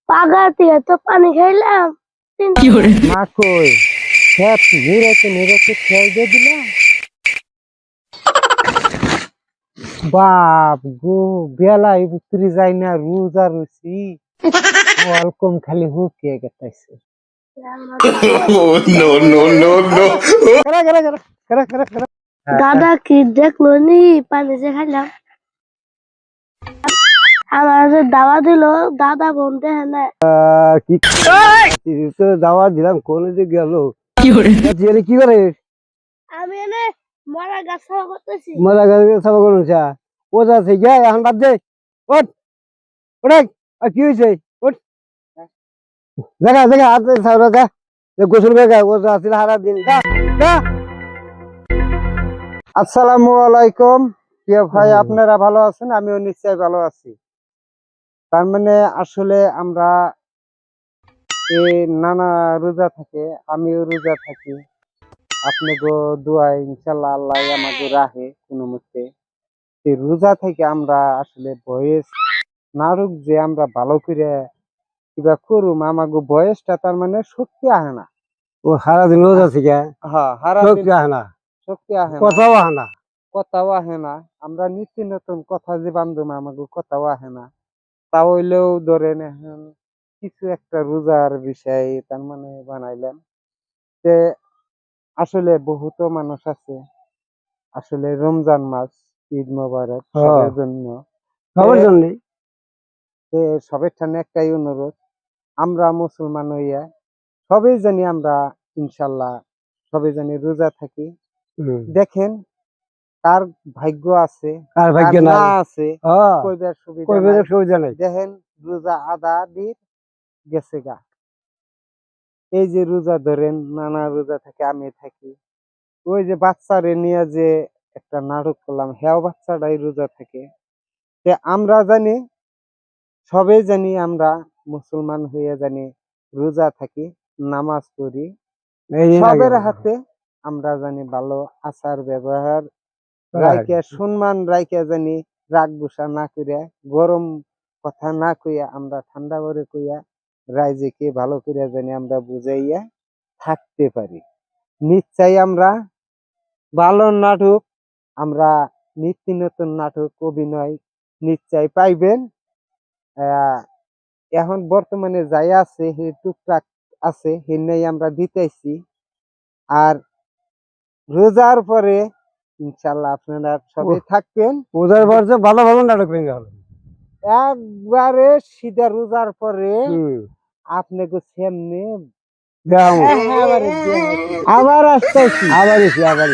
পাগা থেকে তো পানি খাইলাম। মা কই খেত নিরেতে খেল দিয়ে দিলাম। বাপ গো বেলায় উতরি যায় না রোজা রুচি ওয়ালকম খালি হুকিয়ে গেতাইছে। No, no, no, no. করে করে করে করে করে করে দাদা কি দেখলো নি পানি যে খাইলাম? আমার যে দাওয়া দিল দাদা বোন দেখে না। কি তো দাওয়া দিলাম কোন যে গেল কি করে আমি এনে মরা গাছ সাফা করতেছি। মজা করে সব করুন ও যাচ্ছে গিয়া এখন বাদ দে ওঠ ওঠ আর কি হয়েছে ওঠ দেখা দেখা হাত সারা যা গোসল করে ও যাচ্ছে সারা দিন যা। আসসালামু আলাইকুম প্রিয় ভাই, আপনারা ভালো আছেন? আমিও নিশ্চয়ই ভালো আছি। তার মানে আসলে আমরা এই নানা রোজা থাকে, আমিও রোজা থাকি। আপনি গো দোয়াই ইনশাল্লাহ আল্লাহ আমাকে রাহে কোনো মতে এই রোজা থেকে আমরা আসলে বয়স নারুক যে আমরা ভালো করে কিবা করুম আমাকে বয়সটা তার মানে শক্তি আহে না। ও সারাদিন রোজা থেকে হ্যাঁ শক্তি আহে না, শক্তি আহে না, কথাও আহে না, কথাও আহে না। আমরা নিত্য নতুন কথা যে বান্ধব আমাকে কথাও আহে না। তা হইলেও ধরেন এখন কিছু একটা রোজার বিষয় তার মানে বানাইলাম যে আসলে বহুত মানুষ আছে আসলে রমজান মাস ঈদ মোবারক সবার জন্য সবার জন্য সবের ঠানে একটাই অনুরোধ, আমরা মুসলমান হইয়া সবাই জানি আমরা ইনশাল্লাহ সবাই জানি রোজা থাকি। দেখেন কার ভাগ্য আছে কার ভাগ্য না আছে কইবার সুবিধা নাই। দেখেন রোজা আদা দিন গেছে গা, এই যে রোজা ধরেন নানা রোজা থাকে আমি থাকি। ওই যে বাচ্চারে নিয়ে যে একটা নাটক করলাম হ্যাঁ বাচ্চাটাই রোজা থাকে। আমরা জানি সবাই জানি আমরা মুসলমান হয়ে জানি রোজা থাকি, নামাজ পড়ি, সবের হাতে আমরা জানি ভালো আচার ব্যবহার রাইকে সম্মান রাইকে জানি রাগ গুসা না করিয়া গরম কথা না কইয়া আমরা ঠান্ডা করে কইয়া রাইজেকে ভালো করিয়া জানি আমরা বুঝাইয়া থাকতে পারি। নিশ্চয়ই আমরা ভালো নাটক আমরা নিত্য নতুন নাটক অভিনয় নিশ্চয় পাইবেন। এখন বর্তমানে যাই আছে টুকটাক আছে হেনাই আমরা দিতেছি। আর রোজার পরে ইনশাল্লাহ আপনারা সবাই থাকবেন। রোজার পরে ভালো ভালো নাটক একবারে সিধা রোজার পরে আপনাকে সামনে আবার আসতেছি আবার